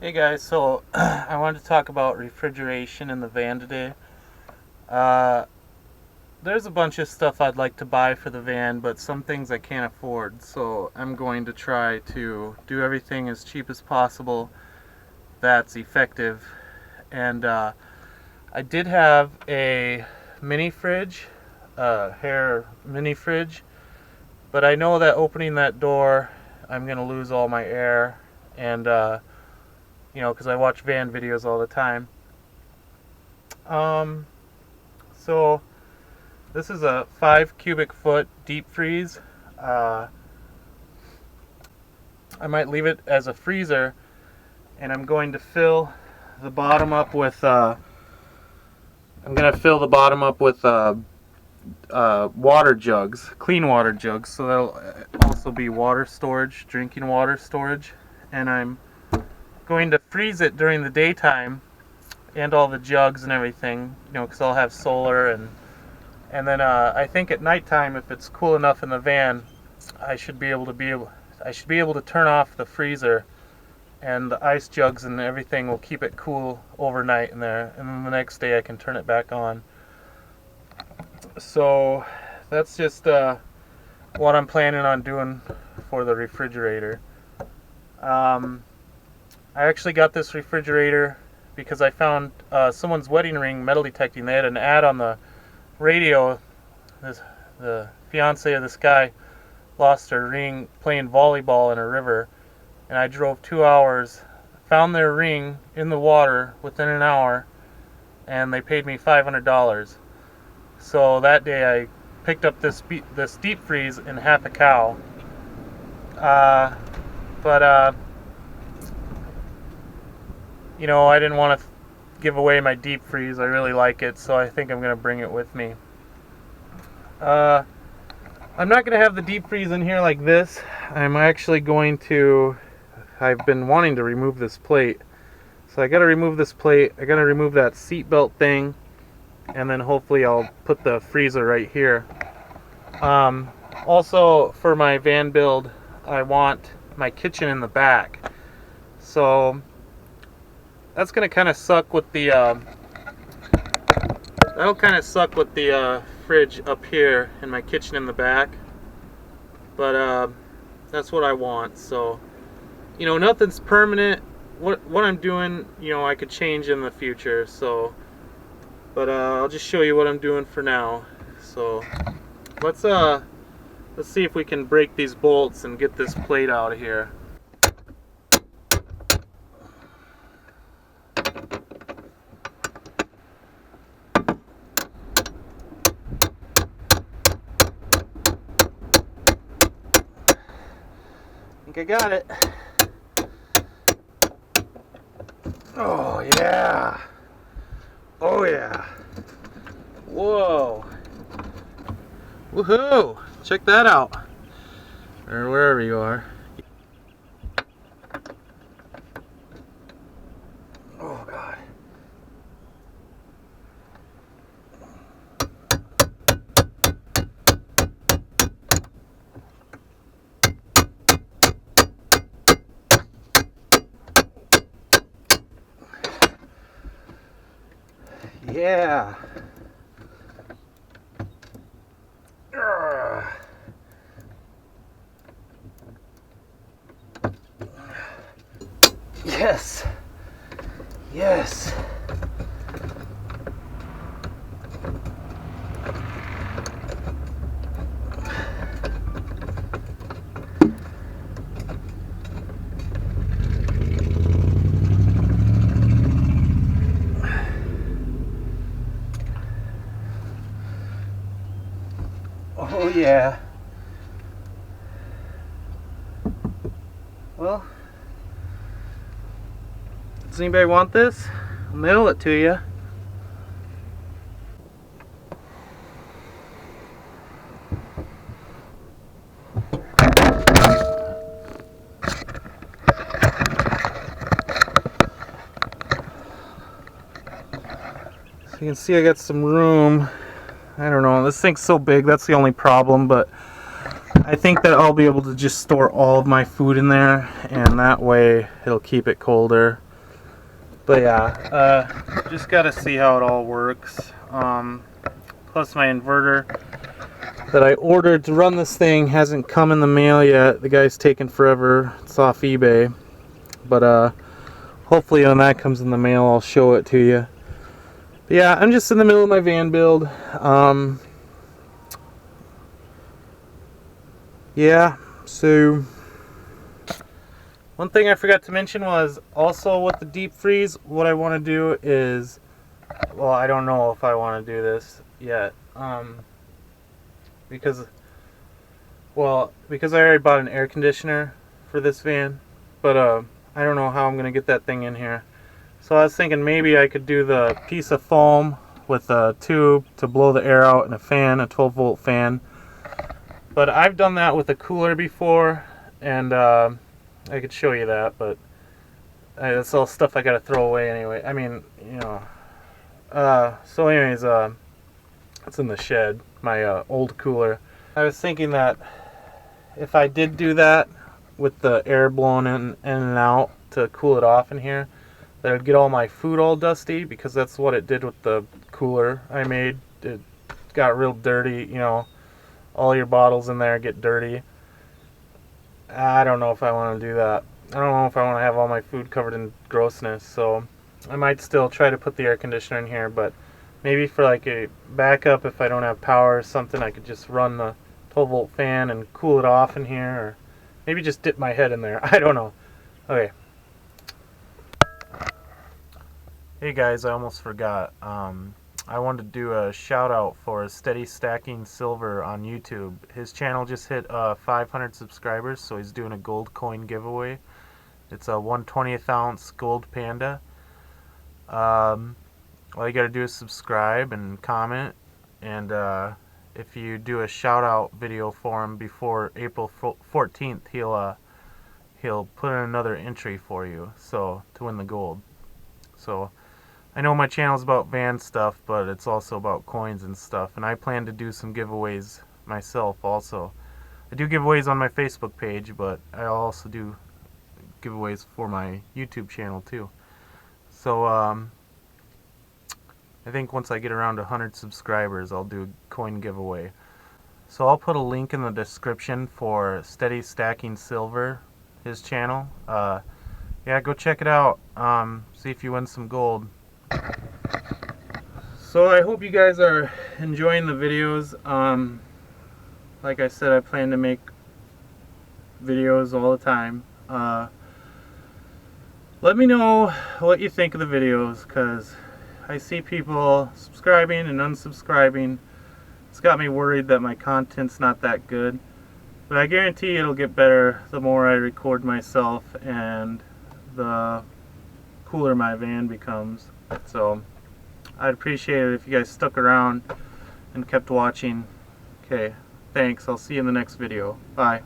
Hey guys, so I wanted to talk about refrigeration in the van today. Uh, there's a bunch of stuff I'd like to buy for the van, but some things I can't afford, so I'm going to try to do everything as cheap as possible that's effective. And I did have a mini fridge, hair mini fridge, but I know that opening that door, I'm going to lose all my air, and because I watch van videos all the time. Um, so this is a 5 cubic foot deep freeze. Uh, I might leave it as a freezer, and I'm going to fill the bottom up with. Water jugs, clean water jugs. So that'll also be water storage, drinking water storage, and I'm going to freeze it during the daytime, and all the jugs and everything. Because I'll have solar and then I think at nighttime, if it's cool enough in the van, I should be able to turn off the freezer, and the ice jugs and everything will keep it cool overnight in there, and then the next day I can turn it back on. So that's just what I'm planning on doing for the refrigerator. I actually got this refrigerator because I found someone's wedding ring metal detecting. They had an ad on the radio. The fiance of this guy lost her ring playing volleyball in a river, and I drove 2 hours, found their ring in the water within an hour, and they paid me $500. So that day I picked up this deep freeze in half a cow. But I didn't want to give away my deep freeze. I really like it, so I think I'm going to bring it with me. I'm not going to have the deep freeze in here like this. I'm actually going to... I've been wanting to remove this plate. So I got to remove this plate. I got to remove that seatbelt thing. And then hopefully I'll put the freezer right here. Also, for my van build, I want my kitchen in the back. So that's going to kind of suck with the... that'll kind of suck with the fridge up here and my kitchen in the back. But that's what I want. So, nothing's permanent. What I'm doing, I could change in the future. So, but I'll just show you what I'm doing for now. So let's see if we can break these bolts and get this plate out of here. I think I got it. Oh yeah. Oh yeah. Whoa. Woohoo! Check that out. Or wherever you are. Oh God. Yeah. Yes. Yes. Oh yeah. Well, does anybody want this? I'll mail it to you. So you can see I got some room. I don't know, this thing's so big, that's the only problem, but I think that I'll be able to just store all of my food in there, and that way it'll keep it colder. But yeah, just got to see how it all works. Plus my inverter that I ordered to run this thing hasn't come in the mail yet. The guy's taking forever. It's off eBay. But hopefully when that comes in the mail, I'll show it to you. But yeah, I'm just in the middle of my van build. Yeah, so one thing I forgot to mention was also with the deep freeze, what I want to do is, well, I don't know if I want to do this yet, because I already bought an air conditioner for this van, but I don't know how I'm gonna get that thing in here. So I was thinking maybe I could do the piece of foam with a tube to blow the air out and a fan, a 12-volt fan. But I've done that with a cooler before, and I could show you that, but that's all stuff I gotta throw away anyway. I mean, you know. So anyways, it's in the shed, my old cooler. I was thinking that if I did do that with the air blowing in and out to cool it off in here, that would get all my food all dusty, because that's what it did with the cooler I made. It got real dirty, you know. All your bottles in there get dirty. I don't know if I want to do that. I don't know if I want to have all my food covered in grossness, so I might still try to put the air conditioner in here, but maybe for like a backup, if I don't have power or something, I could just run the 12-volt fan and cool it off in here, or maybe just dip my head in there. I don't know. Okay. Hey guys, I almost forgot. I wanted to do a shout out for Steady Stacking Silver on YouTube. His channel just hit 500 subscribers, so he's doing a gold coin giveaway. It's a 1/20th ounce gold panda. All you gotta do is subscribe and comment, and if you do a shout out video for him before April 14th, he'll put in another entry for you, so to win the gold. So I know my channel's about van stuff, but it's also about coins and stuff, and I plan to do some giveaways myself also. I do giveaways on my Facebook page, but I also do giveaways for my YouTube channel too. So I think once I get around 100 subscribers, I'll do a coin giveaway. So I'll put a link in the description for Steady Stacking Silver, his channel. Yeah, go check it out. See if you win some gold. So I hope you guys are enjoying the videos. Like I said, I plan to make videos all the time. Let me know what you think of the videos, because I see people subscribing and unsubscribing. It's got me worried that my content's not that good. But I guarantee it'll get better the more I record myself and the cooler my van becomes. So I'd appreciate it if you guys stuck around and kept watching. Okay, thanks. I'll see you in the next video. Bye.